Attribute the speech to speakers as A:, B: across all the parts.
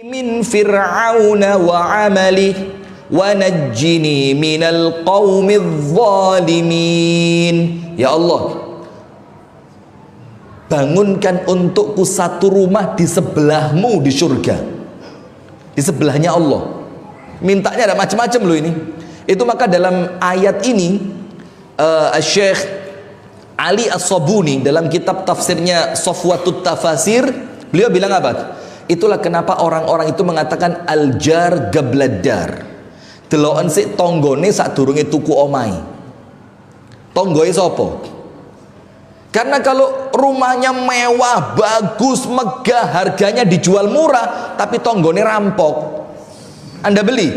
A: min fir'auna wa amali wa najjini minal qaumidz zalimin. Ya Allah, bangunkan untukku satu rumah di sebelahmu di surga, di sebelahnya Allah. Mintanya ada macam-macam loh ini. Itu maka dalam ayat ini Syekh Ali As-Sabuni dalam kitab tafsirnya Safwatut Tafasir, beliau bilang apa? Itulah kenapa orang-orang itu mengatakan al-jar gabladar. Deloken sik tonggone sadurunge tuku omai. Tonggoe sapa? Karena kalau rumahnya mewah, bagus, megah, harganya dijual murah, tapi tonggone rampok, Anda beli?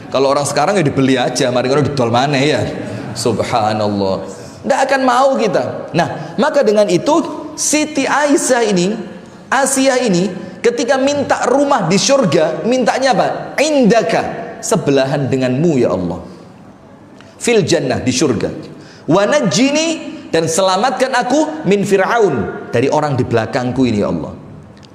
A: Kalau orang sekarang ya dibeli aja, mari ngono didol maneh ya. Subhanallah. Tidak akan mau kita. Nah, maka dengan itu Siti Aisyah ini, Asia ini, ketika minta rumah di surga, mintanya apa? Indaka, sebelahan denganmu ya Allah. Fil jannah, di surga. Wa najjini, dan selamatkan aku min Fir'aun, dari orang di belakangku ini ya Allah.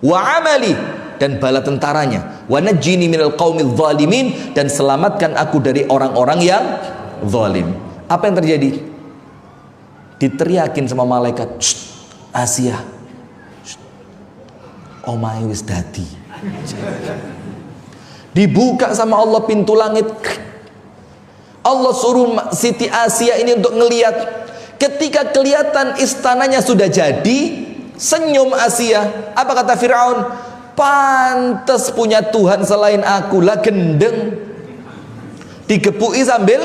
A: Wa amali, dan bala tentaranya. Wa najjini minal qaumidz zalimin, dan selamatkan aku dari orang-orang yang zalim. Apa yang terjadi? Diteriakin sama malaikat, Asia, omai wis dadi. Dibuka sama Allah pintu langit. Allah suruh Siti Asia ini untuk ngelihat. Ketika kelihatan istananya sudah jadi, senyum Asia. Apa kata Fir'aun? Pantes punya Tuhan selain aku, lah gendeng. Digepui sambil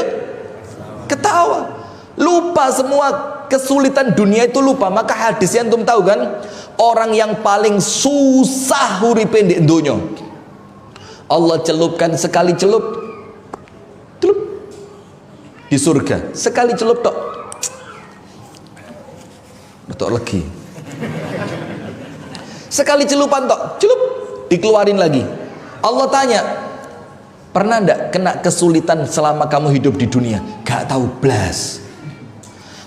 A: ketawa. Lupa semua kesulitan dunia itu, lupa. Maka hadis yang antum tahu kan, orang yang paling susah uripe ndek donya, Allah celupkan sekali celup, celup di surga. Sekali celup tok, betul lagi. Sekali celupan tok, celup, dikeluarin lagi. Allah tanya, pernah ndak kena kesulitan selama kamu hidup di dunia? Gak tahu blas.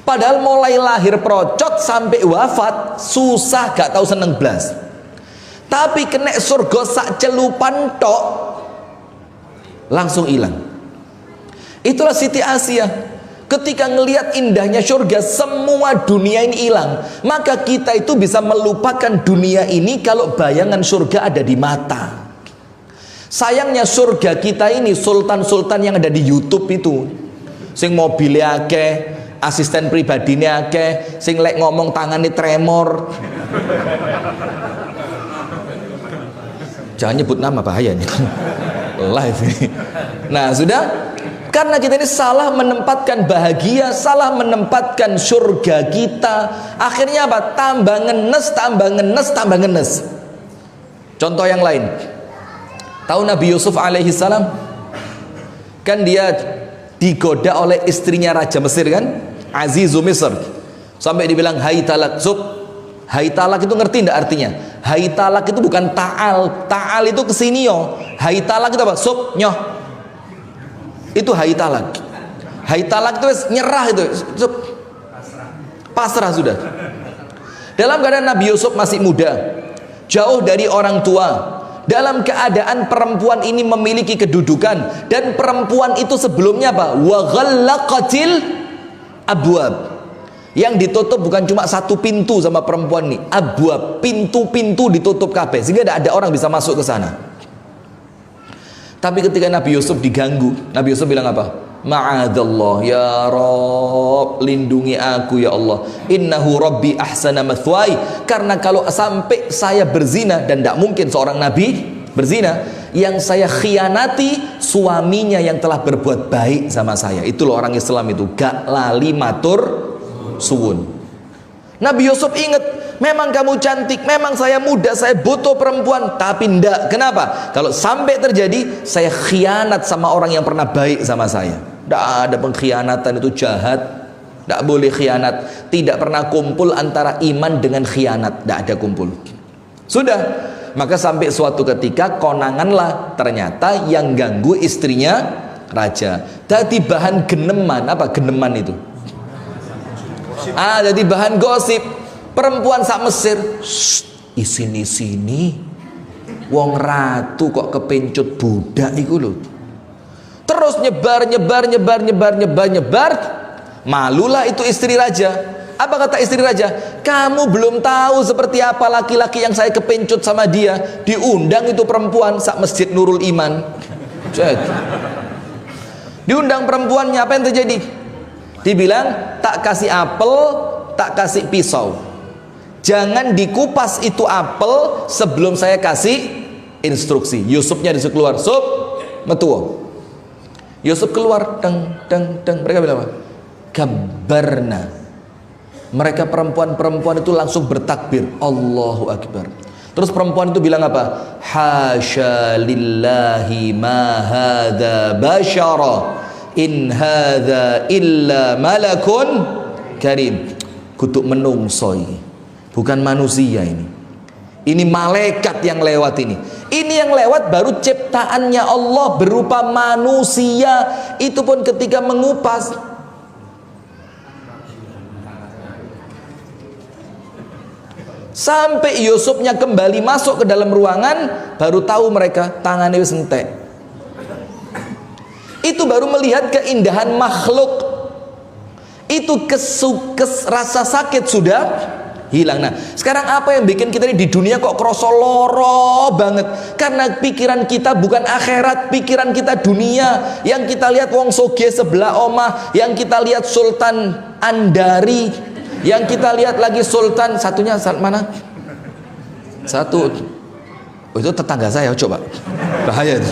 A: Padahal mulai lahir procot sampai wafat susah, gak tahu seneng blas. Tapi kena surga sak celupan tok langsung hilang. Itulah Siti Asia. Ketika ngelihat indahnya surga, semua dunia ini hilang. Maka kita itu bisa melupakan dunia ini kalau bayangan surga ada di mata. Sayangnya surga kita ini sultan-sultan yang ada di YouTube itu, sing mobilnya akeh, asisten pribadinya akeh, sing lek ngomong tangannya tremor. Jangan nyebut nama, bahaya nih. Live ini. Nah, sudah. Karena kita ini salah menempatkan bahagia, salah menempatkan surga kita. Akhirnya apa? Tambah ngenes, tambah ngenes, tambah ngenes. Contoh yang lain. Tahu Nabi Yusuf alaihi salam? Kan dia digoda oleh istrinya Raja Mesir kan? Azizu Misr. Sampai dibilang hai talak sub. Hai talak itu ngerti enggak artinya? Hai talak itu bukan ta'al. Ta'al itu kesini yo. Hai talak itu apa? Sub nyoh. Itu hai talak. Hai talak itu nyerah itu. Sub. Pasrah sudah. Dalam keadaan Nabi Yusuf masih muda, jauh dari orang tua, dalam keadaan perempuan ini memiliki kedudukan, dan perempuan itu sebelumnya apa? Wa ghallaqatil abwab. Yang ditutup bukan cuma satu pintu sama perempuan ini, abwab, pintu-pintu ditutup kabeh sehingga tidak ada orang bisa masuk ke sana. Tapi ketika Nabi Yusuf diganggu, Nabi Yusuf bilang apa? Ma'adallah ya Rabb, lindungi aku ya Allah. Innahu Rabbi ahsana mathwai. Karena kalau sampai saya berzina, dan tidak mungkin seorang nabi berzina, yang saya khianati suaminya yang telah berbuat baik sama saya. Itu loh orang Islam itu, gak lali matur suwun. Nabi Yusuf ingat, memang kamu cantik, memang saya muda, saya butuh perempuan, tapi ndak. Kenapa? Kalau sampai terjadi, saya khianat sama orang yang pernah baik sama saya. Ndak ada pengkhianatan, itu jahat. Ndak boleh khianat. Tidak pernah kumpul antara iman dengan khianat, ndak ada kumpul. Sudah, maka sampai suatu ketika konanganlah ternyata yang ganggu istrinya raja. Tadi bahan geneman. Apa geneman itu? Jadi bahan gosip. Perempuan sak Mesir, isini-sini Wong ratu kok kepencut budak iku lho. Terus nyebar. Malulah itu istri raja. Apa kata istri raja? Kamu belum tahu seperti apa laki-laki yang saya kepencut sama dia. Diundang itu perempuan sak masjid Nurul Iman. Cek. Diundang perempuannya, apa yang terjadi? Dibilang tak kasih apel, tak kasih pisau. Jangan dikupas itu apel sebelum saya kasih instruksi. Yusufnya disuruh keluar. Sup, metuo. Yusuf keluar, deng. Mereka bilang apa? Kabarna. Mereka perempuan-perempuan itu langsung bertakbir, Allahu Akbar. Terus perempuan itu bilang apa? Hasya lillahi ma hadza basyara in hadza illa malakun karim. Kutuk menungso ini, bukan manusia ini. Ini malaikat yang lewat ini. Ini yang lewat baru ciptaannya Allah berupa manusia. Itu pun ketika mengupas, sampai Yusufnya kembali masuk ke dalam ruangan, baru tahu mereka tangannya wis entek. Itu baru melihat keindahan makhluk. Itu rasa sakit sudah hilang. Nah, sekarang apa yang bikin kita ini di dunia kok kroso loro banget? Karena pikiran kita bukan akhirat, pikiran kita dunia. Yang kita lihat wong soge sebelah omah, yang kita lihat Sultan Andari, yang kita lihat lagi Sultan satunya mana? Satu, oh, itu tetangga saya, coba bahaya itu.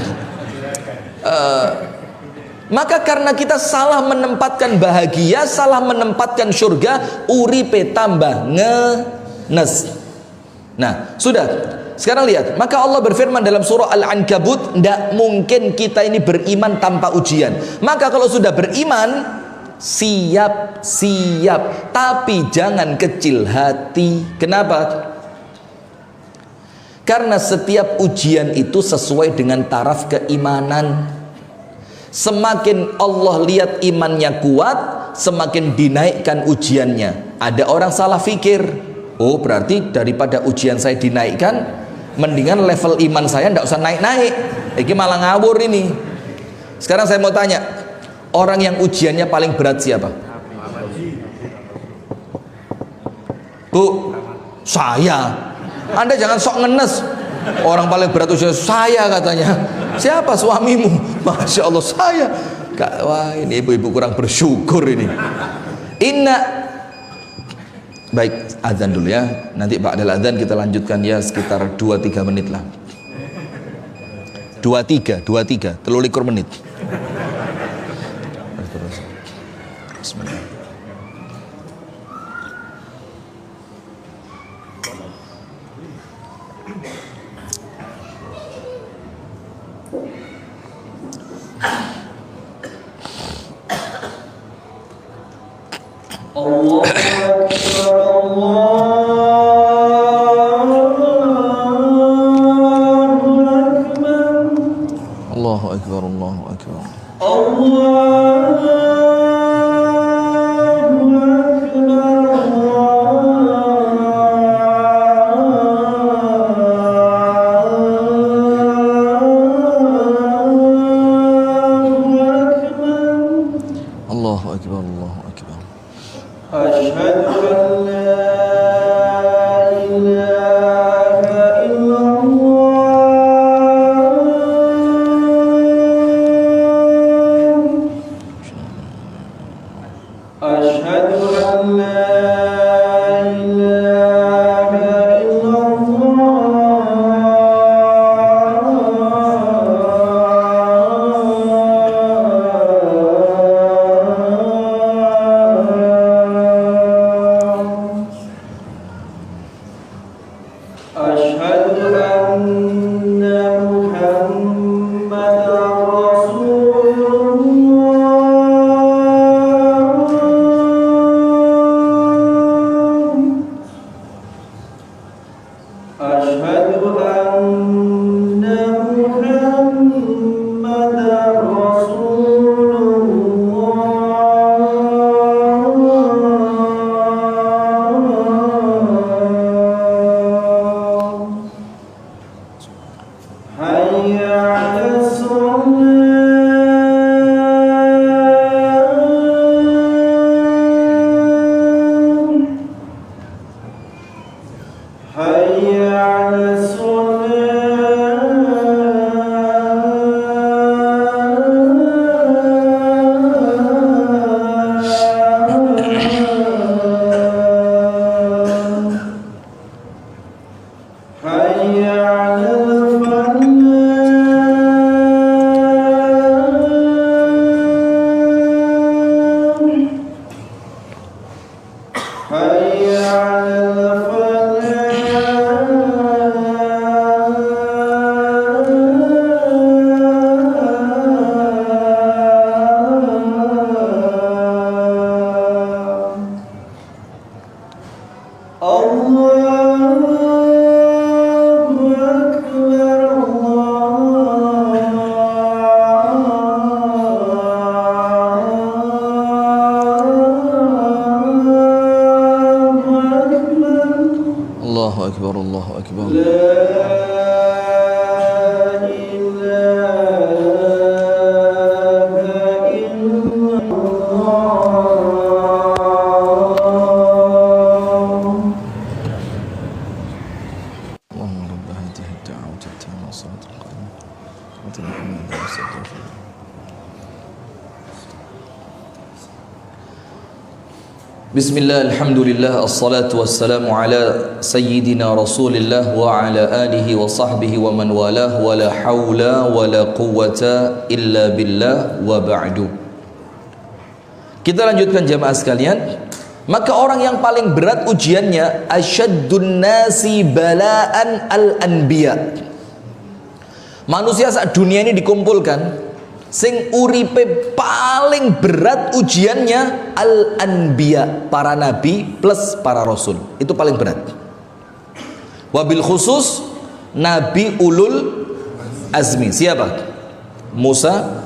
A: Maka karena kita salah menempatkan bahagia, salah menempatkan surga, uripe tambah ngenes. Nah, sudah. Sekarang lihat, maka Allah berfirman dalam surah Al-Ankabut, tidak mungkin kita ini beriman tanpa ujian. Maka kalau sudah beriman, siap, tapi jangan kecil hati. Kenapa? Karena setiap ujian itu sesuai dengan taraf keimanan. Semakin Allah lihat imannya kuat, semakin dinaikkan ujiannya. Ada orang salah fikir, oh berarti daripada ujian saya dinaikkan, mendingan level iman saya tidak usah naik-naik. Ini malah ngawur ini. Sekarang saya mau tanya, orang yang ujiannya paling berat siapa? Bu, saya. Anda jangan sok ngenes. Orang paling berat ujian saya katanya. Siapa suamimu? Masya Allah, saya. Wah, ini ibu-ibu kurang bersyukur ini. Baik, azan dulu ya. Nanti ba'dal azan kita lanjutkan ya sekitar 2-3 menit lah. 23, 23, 23 menit. Bismillah.
B: Allahu Akbar, Allahu Akbar. Allahu Akbar, Allahu Akbar.
A: Bismillah, alhamdulillah, assalatu wassalamu ala sayyidina rasulillah wa ala alihi wa sahbihi wa man walah, wa la hawla wa la quwwata illa billah, wa ba'du. Kita lanjutkan jamaah sekalian. Maka orang yang paling berat ujiannya, asyaddun nasi bala'an al-anbiya. Manusia saat dunia ini dikumpulkan, sing uripe paling berat ujiannya al-anbiya, para nabi plus para rasul. Itu paling berat. Wabil khusus nabi ulul azmi. Siapa? Musa,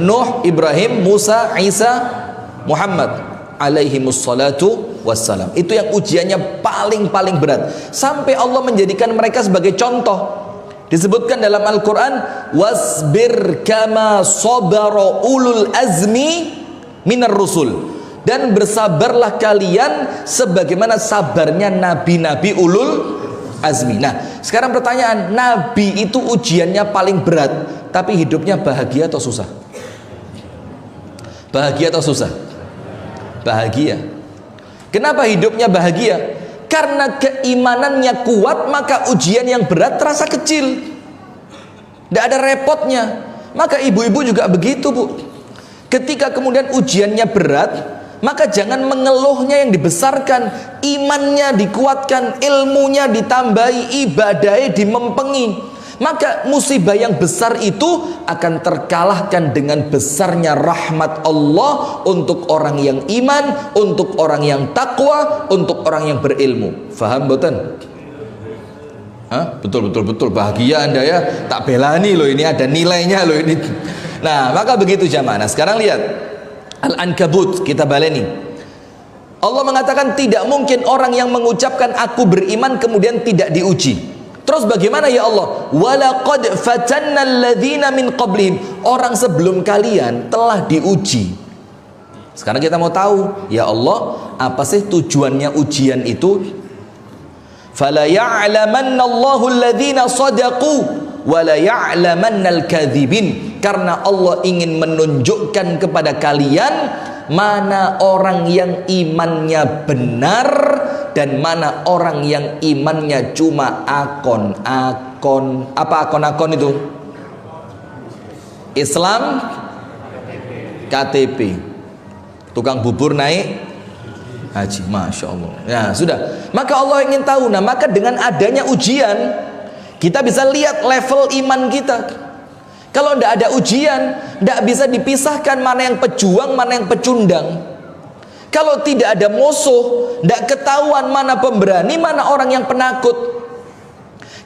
A: Nuh, Ibrahim, Musa, Isa, Muhammad alaihimus salatu wassalam. Itu yang ujiannya paling berat, sampai Allah menjadikan mereka sebagai contoh. Disebutkan dalam Al-Quran, wasbir kama sabara ulul azmi minar rusul, dan bersabarlah kalian sebagaimana sabarnya nabi-nabi ulul azmi. Nah, sekarang pertanyaan, nabi itu ujiannya paling berat, tapi hidupnya bahagia atau susah? Bahagia atau susah? Bahagia. Kenapa hidupnya bahagia? Karena keimanannya kuat, maka ujian yang berat terasa kecil, tidak ada repotnya. Maka ibu-ibu juga begitu, Bu. Ketika kemudian ujiannya berat, maka jangan mengeluhnya yang dibesarkan, imannya dikuatkan, ilmunya ditambahi, ibadahnya dimempengi. Maka musibah yang besar itu akan terkalahkan dengan besarnya rahmat Allah untuk orang yang iman, untuk orang yang takwa, untuk orang yang berilmu. Faham boten? Betul bahagia Anda ya. Tak belani loh, ini ada nilainya loh ini. Nah, maka begitu jamaah. Nah, sekarang lihat Al-Ankabut, kita baleni. Allah mengatakan tidak mungkin orang yang mengucapkan aku beriman kemudian tidak diuji. Terus bagaimana ya Allah? Walaqad fatanna alladzina min qablihim. Orang sebelum kalian telah diuji. Sekarang kita mau tahu, ya Allah, apa sih tujuannya ujian itu? Fala ya'lamanna Allahu alladzina shadaqu wa la ya'lamanna al-kadzibin. Karena Allah ingin menunjukkan kepada kalian mana orang yang imannya benar dan mana orang yang imannya cuma akon-akon. Apa akon-akon itu? Islam KTP, tukang bubur naik haji, Masya Allah. Ya sudah, maka Allah ingin tahu. Nah, maka dengan adanya ujian kita bisa lihat level iman kita. Kalau tidak ada ujian, tidak bisa dipisahkan mana yang pejuang, mana yang pecundang. Kalau tidak ada musuh, tidak ketahuan mana pemberani, mana orang yang penakut.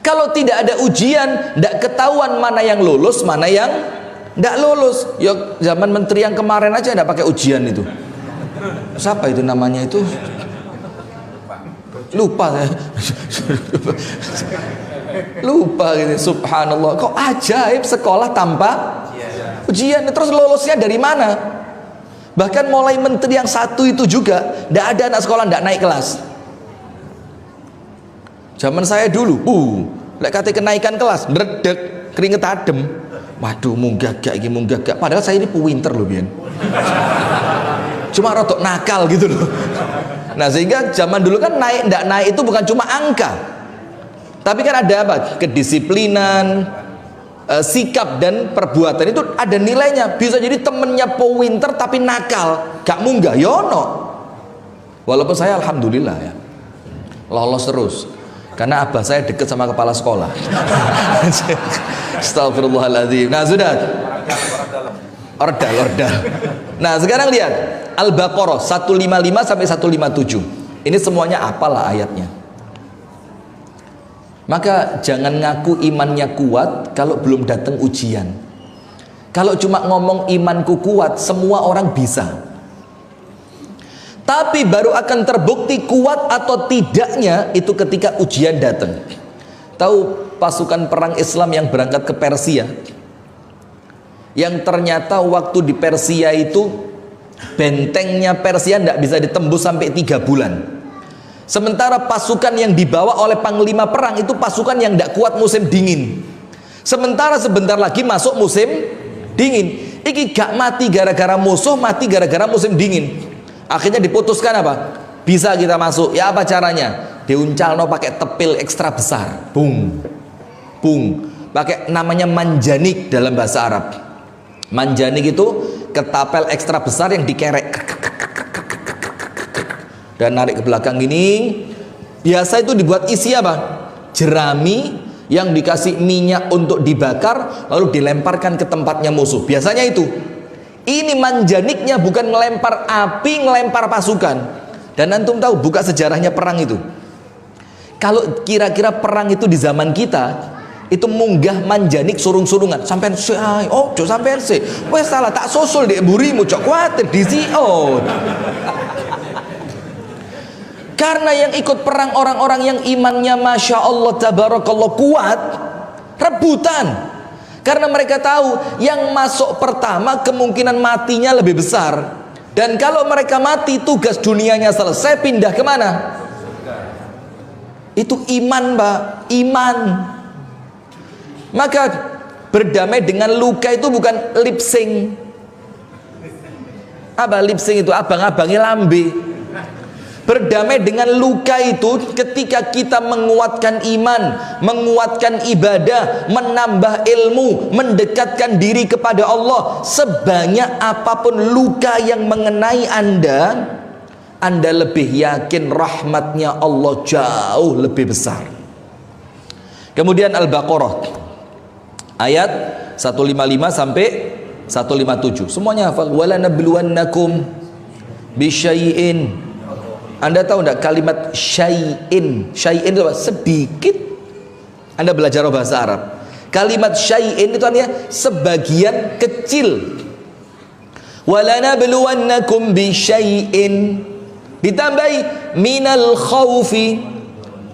A: Kalau tidak ada ujian, tidak ketahuan mana yang lulus, mana yang tidak lulus. Ya, zaman menteri yang kemarin aja tidak pakai ujian itu. Siapa itu namanya itu? lupa saya. Lupa gitu. Subhanallah, kok ajaib sekolah tanpa ujian. Terus lolosnya dari mana? Bahkan mulai menteri yang satu itu juga tidak ada anak sekolah tidak naik kelas. Zaman saya dulu lek kate kenaikan kelas ndredeg keringet adem. Waduh, munggah gak iki, munggah gak. Padahal saya ini pinter loh biyen. Cuma rotok nakal gitu loh. Nah, sehingga zaman dulu kan naik ndak naik itu bukan cuma angka. Tapi kan ada apa? Kedisiplinan, sikap dan perbuatan itu ada nilainya. Bisa jadi temennya pinter tapi nakal, gak munggah, yono. Walaupun saya alhamdulillah ya lolos terus. Karena abah saya deket sama kepala sekolah. Astagfirullahaladzim. Nah sudah, ordal. Nah sekarang lihat Al-Baqarah 155 sampai 157. Ini semuanya apalah ayatnya. Maka jangan ngaku imannya kuat kalau belum datang ujian. Kalau cuma ngomong imanku kuat, semua orang bisa. Tapi baru akan terbukti kuat atau tidaknya itu ketika ujian datang. Tahu pasukan perang Islam yang berangkat ke Persia, yang ternyata waktu di Persia itu bentengnya Persia tidak bisa ditembus sampai 3 bulan. Sementara pasukan yang dibawa oleh panglima perang itu pasukan yang tidak kuat musim dingin. Sementara sebentar lagi masuk musim dingin. Iki gak mati gara-gara musuh, mati gara-gara musim dingin. Akhirnya diputuskan apa? Bisa kita masuk. Ya apa caranya? Diuncalno pakai tepil ekstra besar. Bung. Pakai namanya manjanik dalam bahasa Arab. Manjanik itu ketapel ekstra besar yang dikerek. Dan narik ke belakang gini. Biasa itu dibuat isi apa? Jerami yang dikasih minyak untuk dibakar lalu dilemparkan ke tempatnya musuh. Biasanya itu. Ini manjaniknya bukan ngelempar api, ngelempar pasukan. Dan antum tahu buka sejarahnya perang itu. Kalau kira-kira perang itu di zaman kita, itu munggah manjanik surung-surungan. Sampai sampai se. Wes salah tak susul dek burimu cok kuatir di Karena yang ikut perang orang-orang yang imannya Masya Allah tabarakallah kuat, rebutan. Karena mereka tahu yang masuk pertama kemungkinan matinya lebih besar. Dan kalau mereka mati tugas dunianya selesai, pindah kemana? Itu iman Pak, iman. Maka berdamai dengan luka itu bukan lip sync. Apa lip sync itu? Abang-abangnya lambe. Berdamai dengan luka itu ketika kita menguatkan iman, menguatkan ibadah, menambah ilmu, mendekatkan diri kepada Allah. Sebanyak apapun luka yang mengenai Anda lebih yakin rahmatnya Allah jauh lebih besar. Kemudian Al-Baqarah ayat 155 sampai 157. Semuanya hafal. Wala nabluwannakum bisyai'in. Anda tahu enggak kalimat syai'in? Syai'in itu apa? Sedikit. Anda belajar bahasa Arab. Kalimat syai'in itu artinya sebagian kecil. Wala nabluwannakum bisyai'in. Ditambahi minal khawfi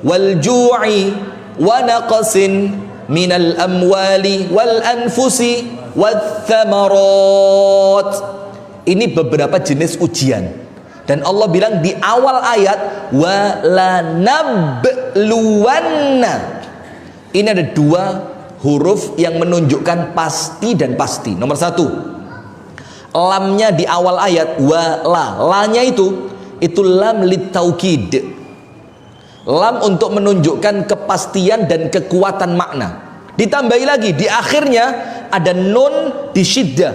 A: wal ju'i wa naqsin minal amwali wal anfusi wath thamarat. Ini beberapa jenis ujian. Dan Allah bilang di awal ayat walanabluwanna. Ini ada 2 huruf yang menunjukkan pasti dan pasti. Nomor 1, lamnya di awal ayat lanya itu lam litaukid. Lam untuk menunjukkan kepastian dan kekuatan makna. Ditambahi lagi di akhirnya ada nun di syiddah.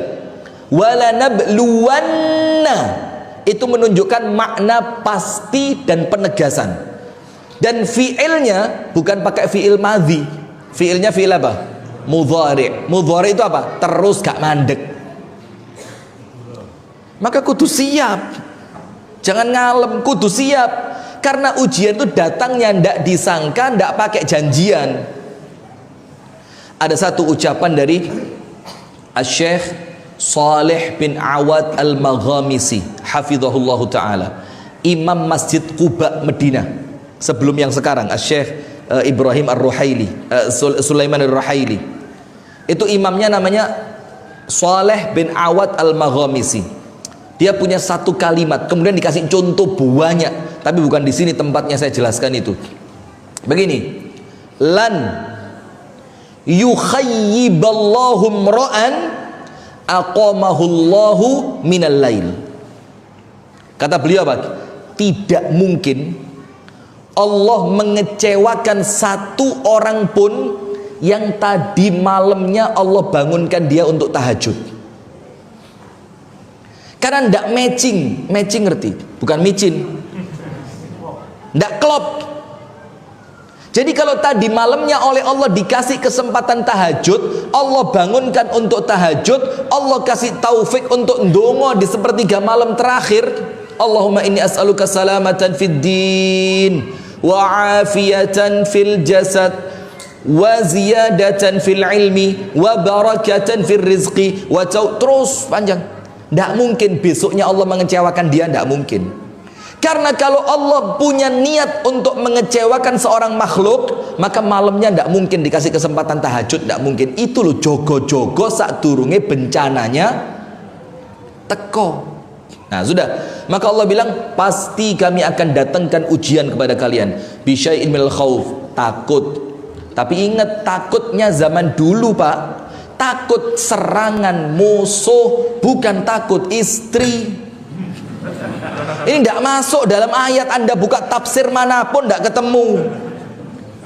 A: Walanabluwanna. Itu menunjukkan makna pasti dan penegasan. Dan fiilnya bukan pakai fiil madhi. Fiilnya fiil apa? Mudhari'. Mudhari' itu apa? Terus gak mandek. Maka kudu siap. Jangan ngalem, kudu siap. Karena ujian itu datangnya ndak disangka, ndak pakai janjian. Ada satu ucapan dari Asy-Syaikh Salih bin Awad Al-Maghamisi hafizahullah ta'ala, Imam Masjid Quba Madinah. sebelum yang sekarang, Syekh Ibrahim Ar-Ruhaili, Sulaiman Ar-Ruhaili. Itu imamnya namanya Saleh bin Awad Al-Maghamisi. Dia punya satu kalimat, kemudian dikasih contoh banyak, tapi bukan di sini tempatnya saya jelaskan itu. Begini, lan yukhayyiballahu mra'an aqamahullahu minal lail. Kata beliau apa? Tidak mungkin Allah mengecewakan satu orang pun yang tadi malamnya Allah bangunkan dia untuk tahajud. Karena ndak matching ngerti? Bukan micin. Ndak klop. Jadi kalau tadi malamnya oleh Allah dikasih kesempatan tahajud, Allah bangunkan untuk tahajud, Allah kasih taufik untuk ndonga di sepertiga malam terakhir. Allahumma inni as'aluka salamatan fid din wa afiyatan fil jasad wa ziyadatan fil ilmi wa barakatan fil rizqi wa terus panjang. Tidak mungkin besoknya Allah mengecewakan dia, tidak mungkin. Karena kalau Allah punya niat untuk mengecewakan seorang makhluk, maka malamnya tidak mungkin dikasih kesempatan tahajud, tidak mungkin. Itu loh jogo-jogo sak durunge bencananya teko. Nah sudah, maka Allah bilang pasti kami akan datangkan ujian kepada kalian. Bisyai'in minal khauf, takut. Tapi ingat, takutnya zaman dulu Pak, takut serangan musuh, bukan takut istri. Ini tidak masuk dalam ayat. Anda buka tafsir manapun tidak ketemu.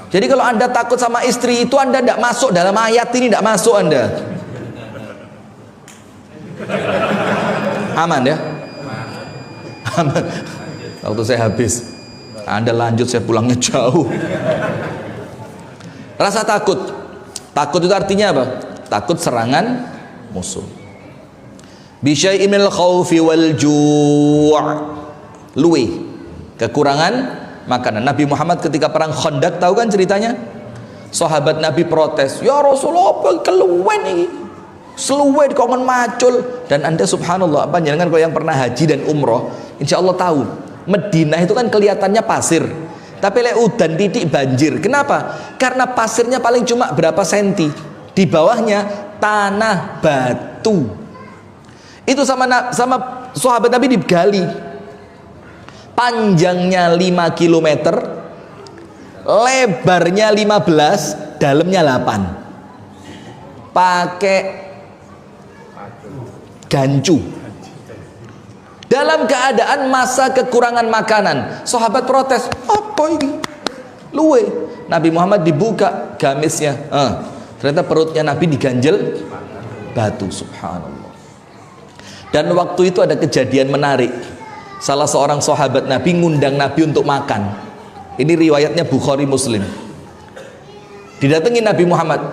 A: Jadi kalau Anda takut sama istri itu, Anda tidak masuk dalam ayat ini, tidak masuk Anda. Aman ya? Aman. Waktu saya habis, Anda lanjut, saya pulangnya jauh. Rasa takut. Takut itu artinya apa? Takut serangan musuh. Bisyai'in minal khaufi wal ju', luwe, kekurangan makanan. Nabi Muhammad ketika perang Khandaq, tahu kan ceritanya? Sahabat Nabi protes, ya Rasulullah apa keluwen ini, seluwe kongen macul. Dan Anda subhanallah, panjenengan kalau yang pernah haji dan umroh, insya Allah tahu Madinah itu kan kelihatannya pasir, tapi lek udan titik banjir. Kenapa? Karena pasirnya paling cuma berapa senti, di bawahnya tanah batu. Itu sama sahabat Nabi digali, panjangnya 5 km, lebarnya 15, dalamnya 8, pakai gancu. Dalam keadaan masa kekurangan makanan, sahabat protes, apa ini? Luwe. Nabi Muhammad dibuka gamisnya, ternyata perutnya Nabi diganjel batu. Subhanallah. Dan waktu itu ada kejadian menarik. Salah seorang sahabat Nabi ngundang Nabi untuk makan. Ini riwayatnya Bukhari Muslim. Didatangi Nabi Muhammad,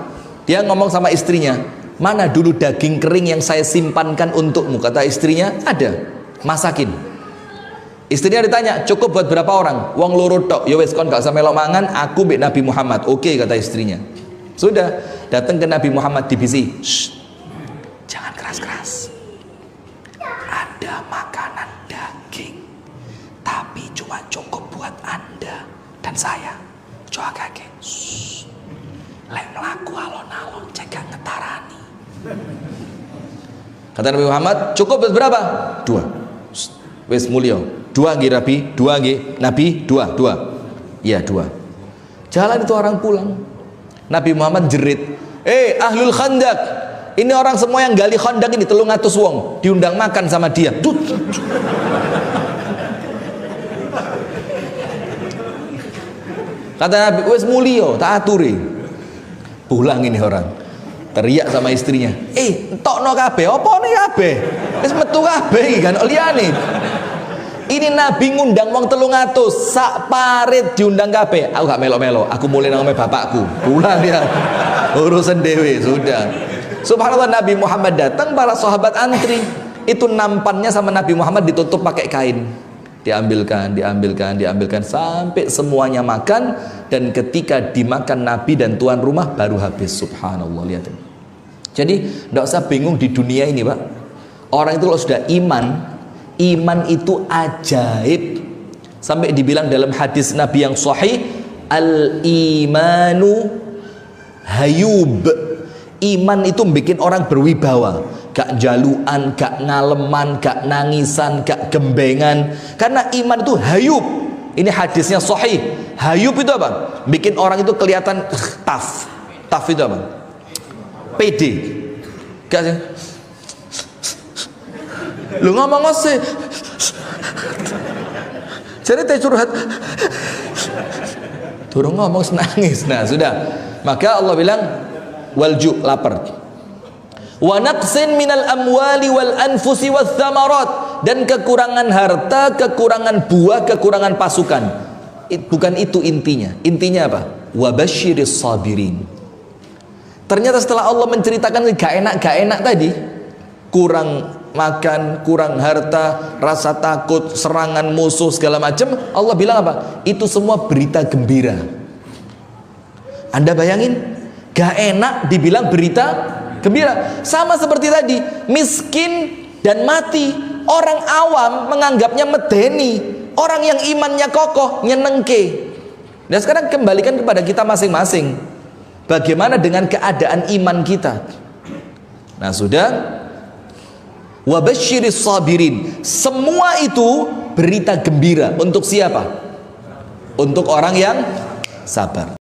A: dia ngomong sama istrinya, mana dulu daging kering yang saya simpankan untukmu? Kata istrinya, ada, masakin. Istrinya ditanya, cukup buat berapa orang? Wong loro tok. Ya wes kon gak usah melok mangan, aku mbek Nabi Muhammad. Oke, kata istrinya. Sudah, datang ke Nabi Muhammad divisi. Jangan keras-keras. Ada makanan daging, tapi cuma cukup buat Anda dan saya. Coba kakek. Lek melaku alon-alon, cegah ngetarani. Kata Nabi Muhammad, cukup buat berapa? 2. Wes mulio. 2 nggih Nabi, 2 nggih Nabi, 2. Iya 2. Jalan itu orang pulang. Nabi Muhammad jerit, ahlul khandaq, ini orang semua yang gali khandaq ini 300 wong diundang makan sama dia. Kata Nabi, wes mulio, tak aturi. Pulang ini orang, teriak sama istrinya, entokno kabeh, apa nih kabeh? Wes metu kabeh iki kan liyane. Ini Nabi ngundang wong 300, sak parit diundang kabeh. Aku gak melo-melo, aku mulai nang bapakku. Pulang dia. Urusan dewe sudah. Subhanallah, Nabi Muhammad datang, para sahabat antri. Itu nampannya sama Nabi Muhammad ditutup pakai kain. Diambilkan sampai semuanya makan. Dan ketika dimakan Nabi dan tuan rumah baru habis. Subhanallah, lihat. Jadi tidak usah bingung di dunia ini Pak. Orang itu kalau sudah iman itu ajaib. Sampai dibilang dalam hadis Nabi yang sahih, al-imanu hayub. Iman itu bikin orang berwibawa, gak jaluan, gak ngaleman, gak nangisan, gak gembengan. Karena iman itu hayub. Ini hadisnya sahih. Hayub itu apa? Bikin orang itu kelihatan tough. Tough itu apa? Pede. Gak sih? Lu ngomong sih. Jadi teh curhat. Turun ngomong nangis. Nah, sudah. Maka Allah bilang walju, lapar. Wa naqsin minal amwali wal anfusi wath thamarat, dan kekurangan harta, kekurangan buah, kekurangan pasukan. Bukan itu intinya. Intinya apa? Wa basyiris sabirin. Ternyata setelah Allah menceritakan gak enak tadi, kurang makan, kurang harta, rasa takut, serangan musuh segala macam, Allah bilang apa? Itu semua berita gembira. Anda bayangin, gak enak dibilang berita gembira. Sama seperti tadi, miskin dan mati, orang awam menganggapnya medeni, orang yang imannya kokoh nyenengke. Dan sekarang kembalikan kepada kita masing-masing, bagaimana dengan keadaan iman kita. Nah, sudah. Wa basyiris sabirin. Semua itu berita gembira untuk siapa? Untuk orang yang sabar.